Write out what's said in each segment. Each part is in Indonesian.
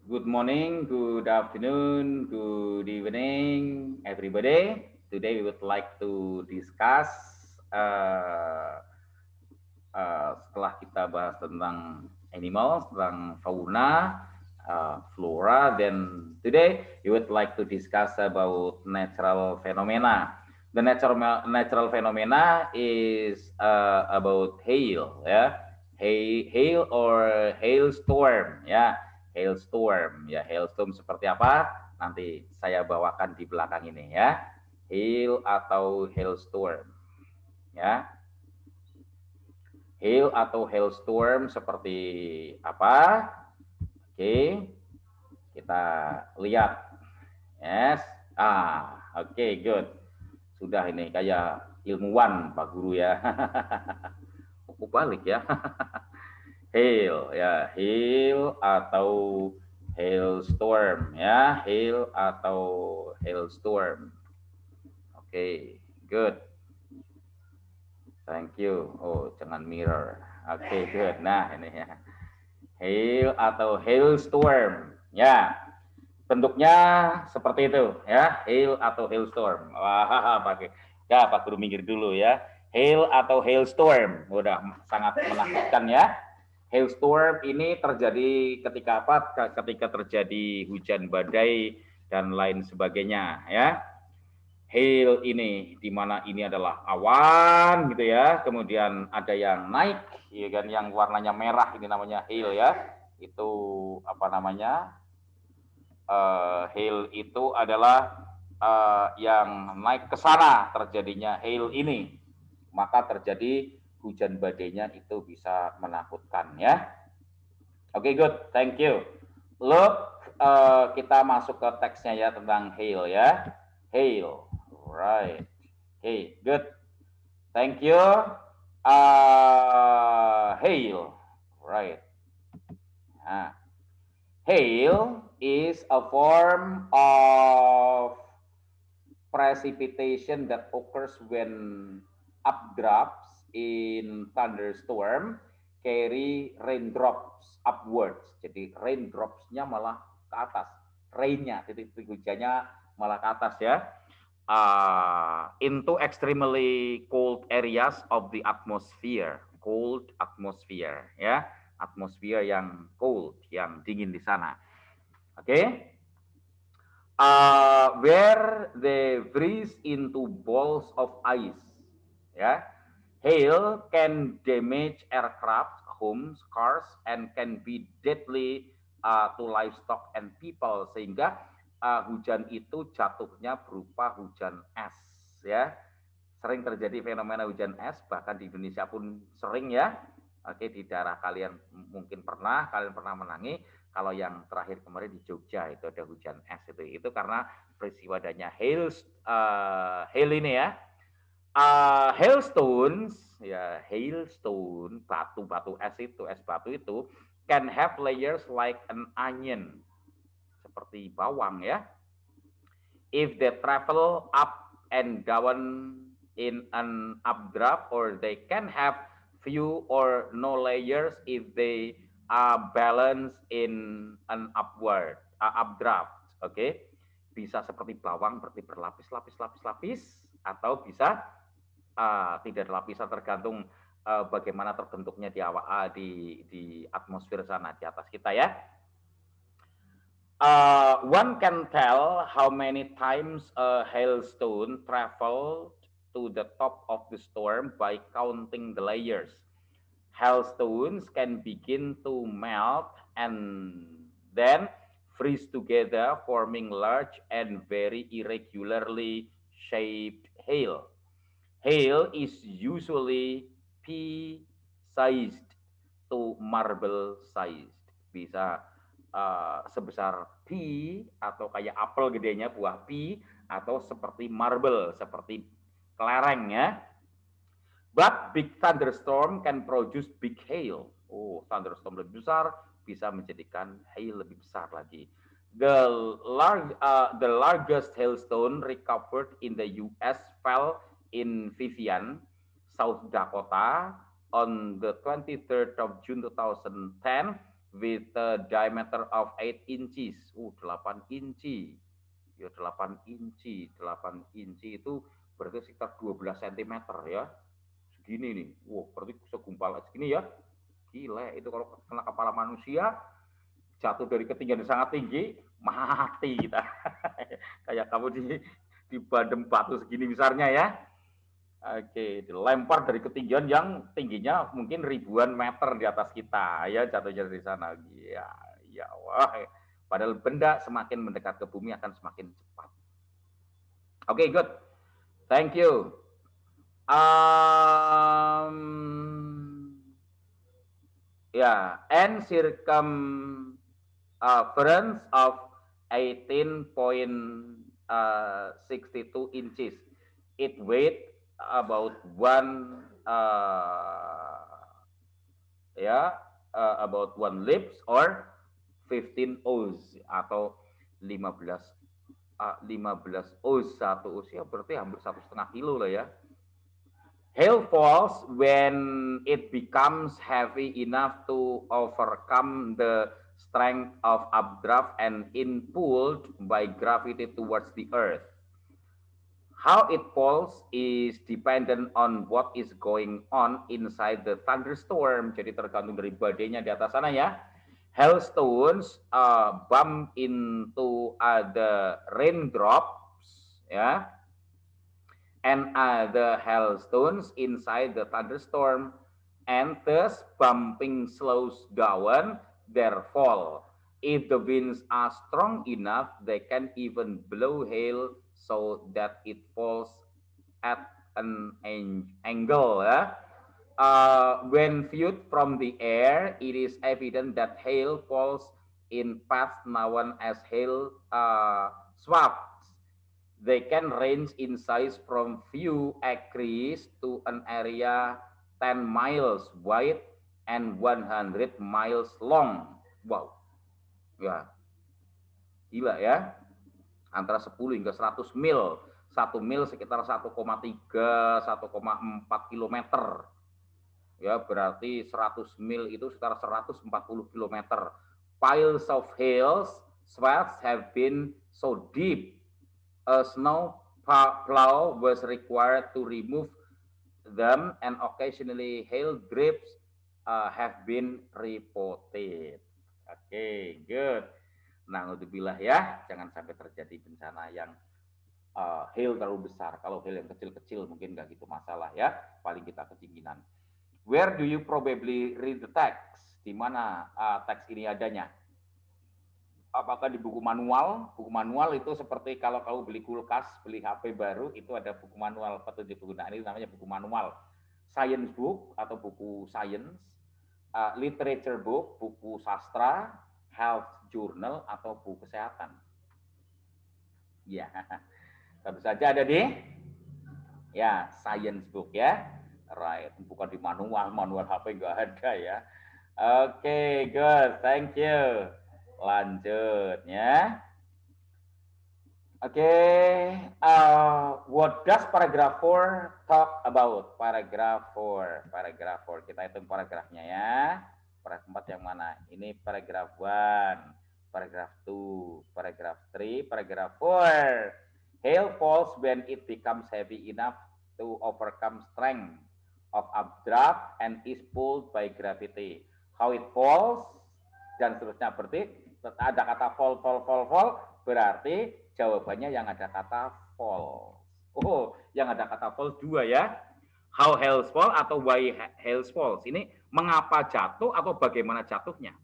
Good morning, good afternoon, good evening, everybody. Today we would like to discuss setelah kita bahas tentang animals, tentang fauna, flora, then today we would like to discuss about natural phenomena. The natural phenomena is about hail, ya, hail or hailstorm, ya, hailstorm, ya, hailstorm seperti apa? Nanti saya bawakan di belakang ini, ya, hail atau hailstorm, ya. Hail atau hailstorm seperti apa? Oke, kita lihat. Yes. Oke, good. Sudah ini kayak ilmuwan Pak Guru ya. Aku balik ya. Hail ya, hail atau hailstorm ya, hail atau hailstorm. Oke, good. Thank you. Oh, jangan mirror. Oke, good. Nah, ini ya. Hail atau hailstorm. Ya, bentuknya seperti itu ya, hail atau hailstorm. Wah, pakai. Ya, Pak Guru minggir dulu ya. Hail atau hailstorm. Udah sangat menakutkan ya. Hailstorm ini terjadi ketika apa? Ketika terjadi hujan badai dan lain sebagainya ya. Hail ini di mana ini adalah awan gitu ya, kemudian ada yang naik ya kan, yang warnanya merah ini namanya hail ya. Itu apa namanya, hail itu adalah yang naik ke sana terjadinya hail ini, maka terjadi hujan badainya itu bisa menakutkan ya. Oke, good, thank you. Look, kita masuk ke teksnya ya tentang hail ya. Hail, right. Okay, good. Thank you. Hail, right. Nah, hail is a form of precipitation that occurs when updrafts in thunderstorm carry raindrops upwards. Jadi raindropsnya malah ke atas, rainnya, titik-titik hujannya malah ke atas ya. Into extremely cold areas of the atmosphere, cold atmosphere ya, atmosfer yang cold, yang dingin di sana. Oke. Where they freeze into balls of ice. Ya, hail can damage aircraft, homes, cars, and can be deadly to livestock and people. Sehingga hujan itu jatuhnya berupa hujan es. Ya, sering terjadi fenomena hujan es, bahkan di Indonesia pun sering ya. Oke, di daerah kalian mungkin kalian pernah menangi. Kalau yang terakhir kemarin di Jogja itu ada hujan es itu karena peristiwa adanya hail ini ya. Hailstones ya, hailstone, batu-batu es batu itu can have layers like an onion, seperti bawang ya. If they travel up and down in an updraft, or they can have few or no layers if they are balanced in an updraft. Oke, bisa seperti bawang, berarti berlapis-lapis, atau bisa tidak ada lapisan, tergantung bagaimana terbentuknya di atmosfer sana di atas kita ya. One can tell how many times a hailstone traveled to the top of the storm by counting the layers. Hailstones can begin to melt and then freeze together, forming large and very irregularly shaped hail. Hail is usually pea-sized to marble-sized. Bisa sebesar pea atau kayak apel gedenya, buah pea, atau seperti marble, seperti kelereng ya. But big thunderstorm can produce big hail. Oh, thunderstorm lebih besar bisa menjadikan hail lebih besar lagi. The largest hailstone recovered in the US fell in Vivian, South Dakota on the 23rd of June 2010 with a diameter of 8 inches. 8 inci. Ya 8 inci. 8 inci itu berarti sekitar 12 cm ya. Segini nih. Wah, berarti segumpal segini ya. Gila, itu kalau kena kepala manusia, jatuh dari ketinggian yang sangat tinggi, mati kita. Kayak kamu di badem batu segini besarnya ya. Oke, dilempar dari ketinggian yang tingginya mungkin ribuan meter di atas kita, ya jatuhnya dari sana. Ya, ya wah. Padahal benda semakin mendekat ke bumi akan semakin cepat. Oke, good. Thank you. Yeah, and circumference of 18.62 inches. It weight about about one lips or 15 oz atau 15 oz. Satu oz ya berarti hampir 1,5 kilo lah ya. Hail falls when it becomes heavy enough to overcome the strength of updraft and in pulled by gravity towards the earth. How it falls is dependent on what is going on inside the thunderstorm. Jadi tergantung dari badainya di atas sana ya. Hailstones bump into other raindrops ya. And other hailstones inside the thunderstorm, and thus bumping slows down their fall. If the winds are strong enough, they can even blow hail so that it falls at an angle. When viewed from the air, it is evident that hail falls in paths known as hail swabs. They can range in size from few acres to an area 10 miles wide and 100 miles long. Wow. Ya. Gila ya. Antara 10 hingga 100 mil. 1 mil sekitar 1,3 1,4 kilometer. Ya, berarti 100 mil itu sekitar 140 kilometer. Piles of hail swabs have been so deep a snow plow was required to remove them, and occasionally hail drips have been reported. Oke, good. Nah, naudzubillah ya, jangan sampai terjadi bencana yang hail terlalu besar. Kalau hail yang kecil-kecil mungkin nggak gitu masalah ya, paling kita kedinginan. Where do you probably read the text? Di mana teks ini adanya? Apakah di buku manual? Buku manual itu seperti kalau kamu beli kulkas, beli HP baru, itu ada buku manual petunjuk penggunaan, ini namanya buku manual. Science book atau buku science, literature book, buku sastra, health journal atau buku kesehatan. Ya, tentu saja ada di ya science book ya, right? Bukan di manual, manual HP nggak ada ya. Oke, good, thank you. Lanjut ya. Oke, what does paragraph 4 talk about? Paragraph 4. Kita hitung paragrafnya ya. Paragraf 4 yang mana? Ini paragraph 1, paragraph 2, paragraph 3, paragraph 4. Hail falls when it becomes heavy enough to overcome strength of updraft and is pulled by gravity. How it falls dan seterusnya, berarti ada kata fall, berarti jawabannya yang ada kata fall. Oh, yang ada kata fall 2 ya. How hails fall atau why hails falls. Ini mengapa jatuh atau bagaimana jatuhnya.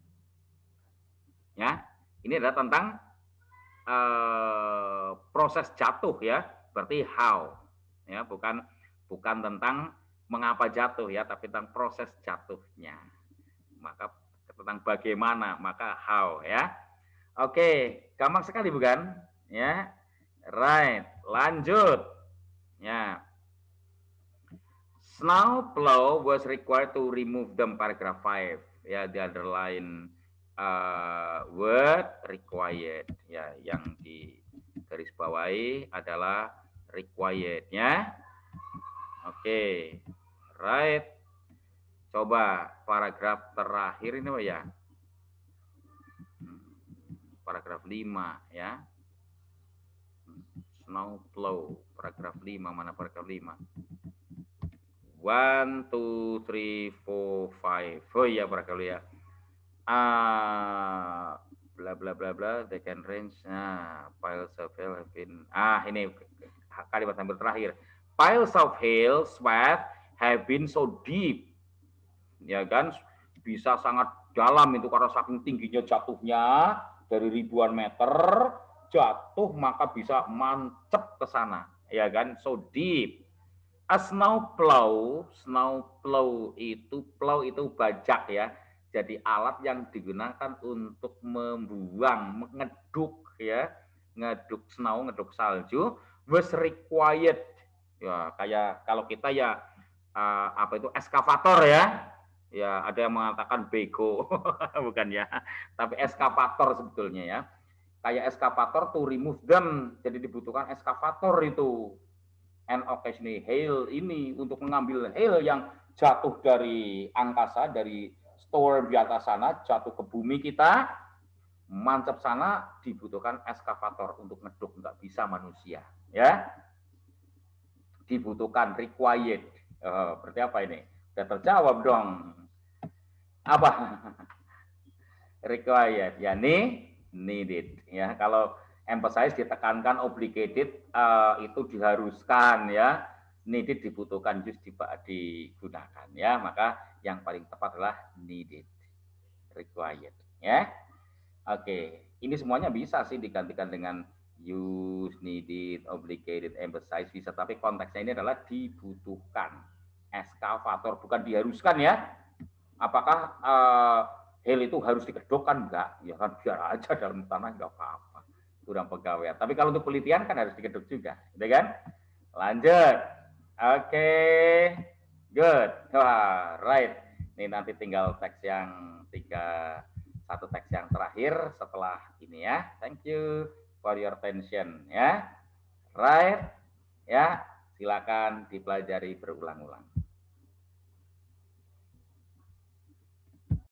Ya, ini adalah tentang proses jatuh ya. Berarti how. Ya, bukan tentang mengapa jatuh ya, tapi tentang proses jatuhnya. Maka tentang bagaimana, maka how ya. Oke, gampang sekali bukan? Ya. Right, lanjut. Ya. Snow plow was required to remove them, paragraph 5. Ya, the underline word required. Ya, yang di garis bawahi adalah required ya. Oke. Right. Coba paragraf terakhir ini ya. paragraf 5 ya. Snow plow, paragraf 5, mana paragraf 5? 1, 2, 3, 4, 5. Oh iya paragraf ya. Bla bla bla bla, they can range. Nah, piles of hail have been. Ini kalimat hampir terakhir. Piles of hail, sweat have been so deep. Ya kan, bisa sangat dalam itu karena saking tingginya jatuhnya dari ribuan meter jatuh maka bisa mancep ke sana, ya kan, so deep. A snow plow itu bajak ya. Jadi alat yang digunakan untuk membuang, ngeduk ya, ngeduk snow, ngeduk salju, was required. Ya, kayak kalau kita ya apa itu eskavator ya. Ya, ada yang mengatakan bego, bukan ya, tapi eskavator sebetulnya ya. Kayak eskavator to remove them, jadi dibutuhkan eskavator itu. And occasionally hail ini untuk mengambil hail yang jatuh dari angkasa, dari storm di atas sana, jatuh ke bumi kita, mancap sana, dibutuhkan eskavator untuk ngeduk, nggak bisa manusia, ya. Dibutuhkan, required. Berarti apa ini? Udah terjawab dong. Apa? Required, ya needed. Ya, kalau emphasize ditekankan, obligated itu diharuskan ya, needed dibutuhkan, just digunakan ya, maka yang paling tepat adalah needed, required ya. Oke, ini semuanya bisa sih digantikan dengan use, needed, obligated, emphasize bisa, tapi konteksnya ini adalah dibutuhkan. Eskavator bukan diharuskan ya. Apakah hail itu harus dikedokkan? Enggak, ya kan biar aja dalam tanah enggak apa-apa, kurang pegawai. Tapi kalau untuk penelitian kan harus dikedok juga, gitu kan? Lanjut. Oke, good. Wah, right. Ini nanti tinggal teks yang satu teks yang terakhir setelah ini ya. Thank you for your attention ya. Right. Ya, silakan dipelajari berulang-ulang.